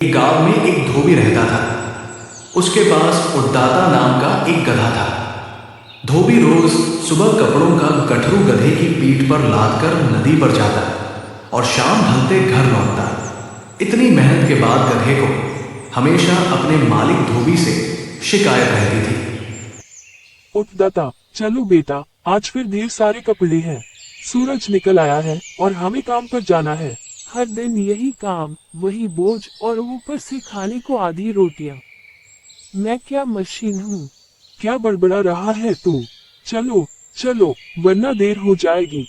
एक गांव में एक धोबी रहता था। उसके पास उद्दाता नाम का एक गधा था। धोबी रोज सुबह कपड़ों का गठरू गधे की पीठ पर लाद कर नदी पर जाता और शाम ढलते घर लौटता। इतनी मेहनत के बाद गधे को हमेशा अपने मालिक धोबी से शिकायत रहती थी। उठदाता, चलो बेटा, आज फिर ढेर सारे कपड़े हैं। सूरज निकल आया है और हमें काम पर जाना है। हर दिन यही काम, वही बोझ और ऊपर से खाने को आधी रोटियां। मैं क्या मशीन हूँ? क्या बड़बड़ा रहा है तू? चलो चलो, वरना देर हो जाएगी।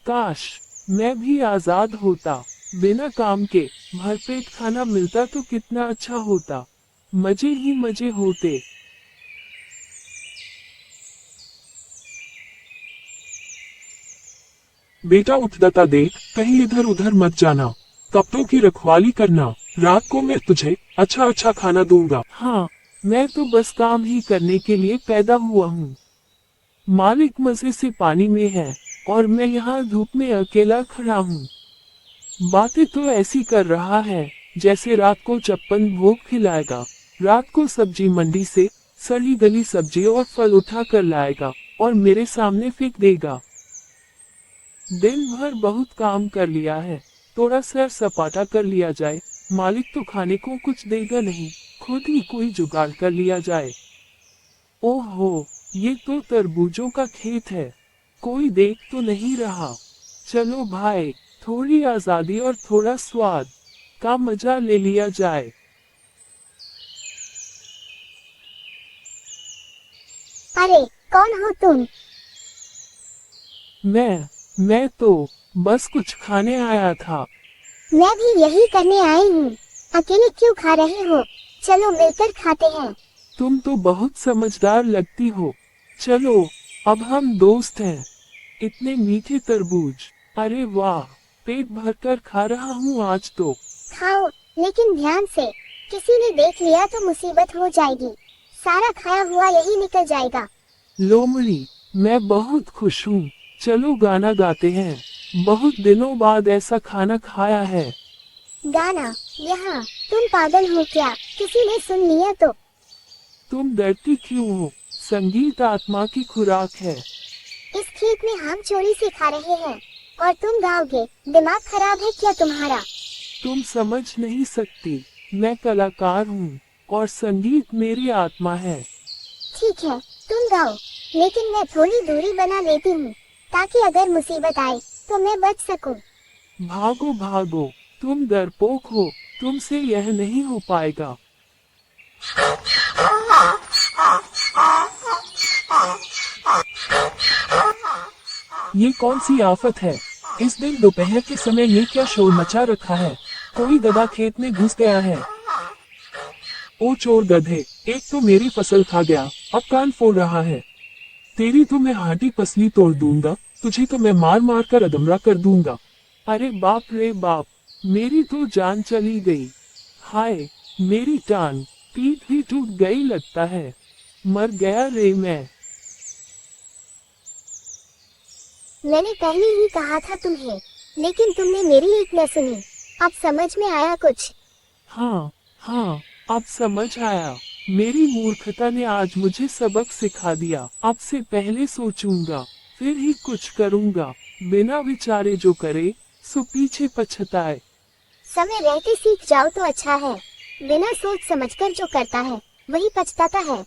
काश मैं भी आजाद होता, बिना काम के भरपेट खाना मिलता तो कितना अच्छा होता। मजे ही मजे होते। बेटा उठदाता, देख कहीं इधर उधर मत जाना। कपड़ों की रखवाली करना। रात को मैं तुझे अच्छा अच्छा खाना दूंगा। हाँ, मैं तो बस काम ही करने के लिए पैदा हुआ हूँ। मालिक मजे से पानी में है और मैं यहाँ धूप में अकेला खड़ा हूँ। बातें तो ऐसी कर रहा है जैसे रात को 56 भोग खिलाएगा। रात को सब्जी मंडी से सड़ी गली सब्जी और फल उठा कर लाएगा और मेरे सामने फेंक देगा। दिन भर बहुत काम कर लिया है, थोड़ा सैर सपाटा कर लिया जाए। मालिक तो खाने को कुछ देगा नहीं, खुद ही कोई जुगाड़ कर लिया जाए। ओहो, ये तो तरबूजों का खेत है, कोई देख तो नहीं रहा। चलो भाई, थोड़ी आजादी और थोड़ा स्वाद का मजा ले लिया जाए। अरे, कौन हो तुम? मैं तो बस कुछ खाने आया था। मैं भी यही करने आई हूँ। अकेले क्यों खा रहे हो? चलो मिलकर खाते हैं। तुम तो बहुत समझदार लगती हो। चलो, अब हम दोस्त हैं। इतने मीठे तरबूज, अरे वाह, पेट भरकर खा रहा हूँ आज तो। खाओ, लेकिन ध्यान से। किसी ने देख लिया तो मुसीबत हो जाएगी। सारा खाया हुआ यही निकल जाएगा। लोमड़ी, मैं बहुत खुश हूँ। चलो गाना गाते हैं। बहुत दिनों बाद ऐसा खाना खाया है। गाना? यहाँ? तुम पागल हो क्या? किसी ने सुन लिया तो? तुम डरती क्यों हो? संगीत आत्मा की खुराक है। इस खेत में हम चोरी से खा रहे हैं और तुम गाओगे? दिमाग खराब है क्या तुम्हारा? तुम समझ नहीं सकती, मैं कलाकार हूँ और संगीत मेरी आत्मा है। ठीक है, तुम गाओ, लेकिन मैं थोड़ी दूरी बना लेती हूँ ताकि अगर मुसीबत आए तो मैं बच सकूं। भागो भागो, तुम डरपोक हो, तुमसे यह नहीं हो पाएगा। ये कौन सी आफत है? इस दिन दोपहर के समय ये क्या शोर मचा रखा है? कोई गधा खेत में घुस गया है। ओ चोर गधे, एक तो मेरी फसल खा गया, अब कान फोड़ रहा है। तेरी तो मैं हाडी पसली तोड़ दूंगा, तुझे तो मैं मार मार कर अधमरा कर दूंगा। अरे बाप रे बाप, मेरी तो जान चली गई। हाय, मेरी टांग, पीठ भी टूट गई लगता है। मर गया रे मैं। मैंने पहले ही कहा था तुम्हें, लेकिन तुमने मेरी एक न सुनी। अब समझ में आया कुछ? हाँ हाँ, अब समझ आया। मेरी मूर्खता ने आज मुझे सबक सिखा दिया। अब से पहले सोचूंगा, फिर ही कुछ करूंगा। बिना विचारे जो करे, सो पीछे पछताए। समय रहते सीख जाओ तो अच्छा है। बिना सोच समझकर जो करता है वही पछताता है।